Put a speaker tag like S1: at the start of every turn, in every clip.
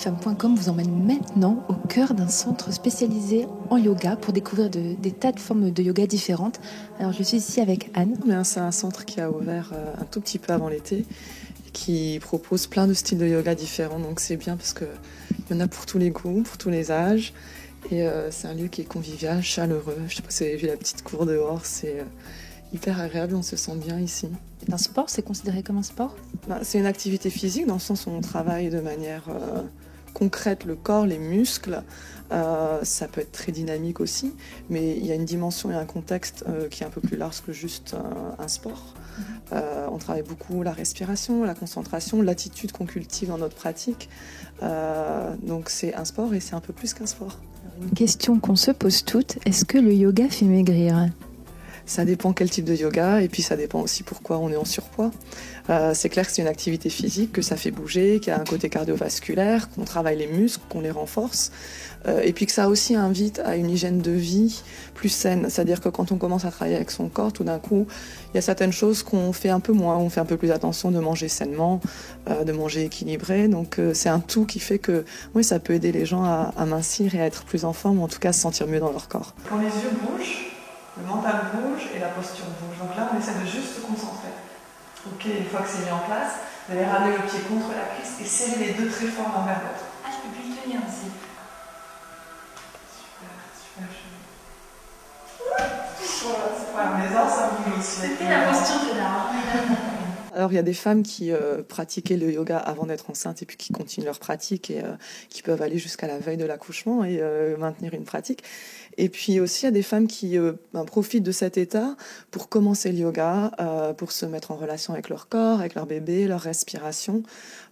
S1: Femme.com vous emmène maintenant au cœur d'un centre spécialisé en yoga pour découvrir des tas de formes de yoga différentes. Alors je suis ici avec Anne.
S2: C'est un centre qui a ouvert un tout petit peu avant l'été, qui propose plein de styles de yoga différents, donc c'est bien parce qu'il y en a pour tous les goûts, pour tous les âges, et c'est un lieu qui est convivial, chaleureux. Je sais pas si vous avez vu la petite cour dehors, c'est hyper agréable, on se sent bien ici.
S1: C'est un sport, c'est considéré comme un sport ?
S2: C'est une activité physique dans le sens où on travaille de manière concrète le corps, les muscles. Ça peut être très dynamique aussi, mais il y a une dimension et un contexte qui est un peu plus large que juste un sport. On travaille beaucoup la respiration, la concentration, l'attitude qu'on cultive dans notre pratique. Donc c'est un sport et c'est un peu plus qu'un sport.
S1: Une question qu'on se pose toutes, est-ce que le yoga fait maigrir ?
S2: Ça dépend quel type de yoga et puis ça dépend aussi pourquoi on est en surpoids. C'est clair que c'est une activité physique, que ça fait bouger, qu'il y a un côté cardiovasculaire, qu'on travaille les muscles, qu'on les renforce. Et puis que ça aussi invite à une hygiène de vie plus saine. C'est-à-dire que quand on commence à travailler avec son corps, tout d'un coup, il y a certaines choses qu'on fait un peu moins. On fait un peu plus attention de manger sainement, de manger équilibré. Donc c'est un tout qui fait que oui, ça peut aider les gens à mincir et à être plus en forme, ou en tout cas à se sentir mieux dans leur corps. Quand les yeux bougent, le mental bouge et la posture bouge. Donc là, on essaie de juste se concentrer. Ok, une fois que c'est mis en place, vous allez ramener le pied contre la cuisse et serrer les deux très fort l'un vers l'autre.
S3: Ah, je peux plus le tenir aussi.
S2: Super. Voilà, c'est pas les uns, ça bouge aussi.
S3: C'était la posture de l'art.
S2: Alors il y a des femmes qui pratiquaient le yoga avant d'être enceintes et puis qui continuent leur pratique et qui peuvent aller jusqu'à la veille de l'accouchement et maintenir une pratique. Et puis aussi il y a des femmes qui profitent de cet état pour commencer le yoga, pour se mettre en relation avec leur corps, avec leur bébé, leur respiration.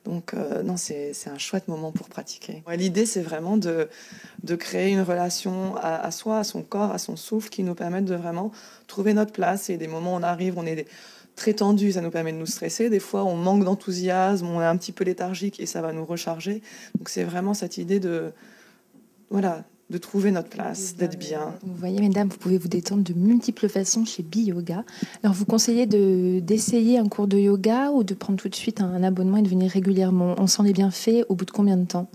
S2: Donc non, c'est un chouette moment pour pratiquer. Ouais, l'idée c'est vraiment de créer une relation à soi, à son corps, à son souffle qui nous permette de vraiment trouver notre place. Et des moments où on arrive, on est très tendu, ça nous permet de nous stresser. Des fois, on manque d'enthousiasme, on est un petit peu léthargique et ça va nous recharger. Donc, c'est vraiment cette idée de trouver notre place, d'être bien.
S1: Vous voyez, mesdames, vous pouvez vous détendre de multiples façons chez Bi-Yoga. Alors, vous conseillez d'essayer un cours de yoga ou de prendre tout de suite un abonnement et de venir régulièrement ? On sent les bienfaits au bout de combien de temps ?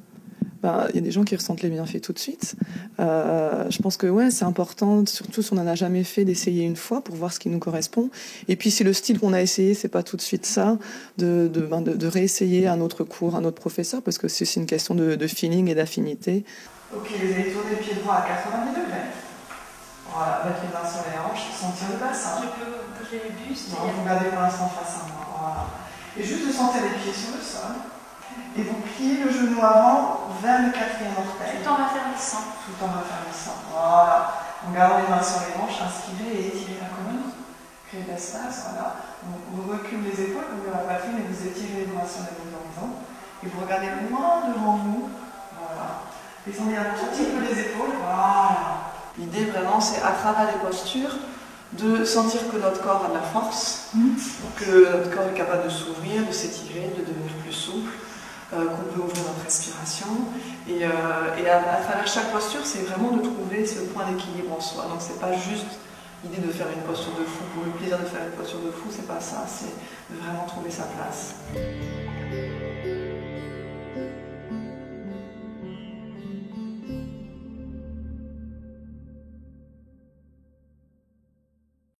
S2: Il y a des gens qui ressentent les bienfaits tout de suite. Je pense que c'est important, surtout si on n'en a jamais fait, d'essayer une fois pour voir ce qui nous correspond. Et puis si le style qu'on a essayé, c'est pas tout de suite ça, de réessayer un autre cours, un autre professeur, parce que c'est une question de feeling et d'affinité. Ok, vous allez tourner le pied droit à 90 degrés. Voilà, mettre les mains sur les hanches, sentir le bassin.
S3: Je peux bouger le buste.
S2: Non, vous regardez pour l'instant face à moi. Voilà. Et juste de sentir les pieds sur le sol. Et vous pliez le genou avant vers le quatrième orteil.
S3: Tout en raffermissant.
S2: Tout en raffermissant. Voilà. En gardant les mains sur les hanches, inspirez et étirez la colonne. Créez de l'espace. Voilà. Donc vous reculez les épaules, vous ouvrez la poitrine et vous étirez les bras sur les horizons. Et vous regardez loin devant vous. Voilà. Descendez un tout petit peu les épaules. Voilà. L'idée vraiment, c'est à travers les postures de sentir que notre corps a de la force, que notre corps est capable de s'ouvrir, de s'étirer, de devenir plus souple. Qu'on peut ouvrir notre respiration et à travers chaque posture c'est vraiment de trouver ce point d'équilibre en soi. Donc c'est pas juste l'idée de faire une posture de fou pour le plaisir de faire une posture de fou, c'est pas ça, c'est de vraiment trouver sa place.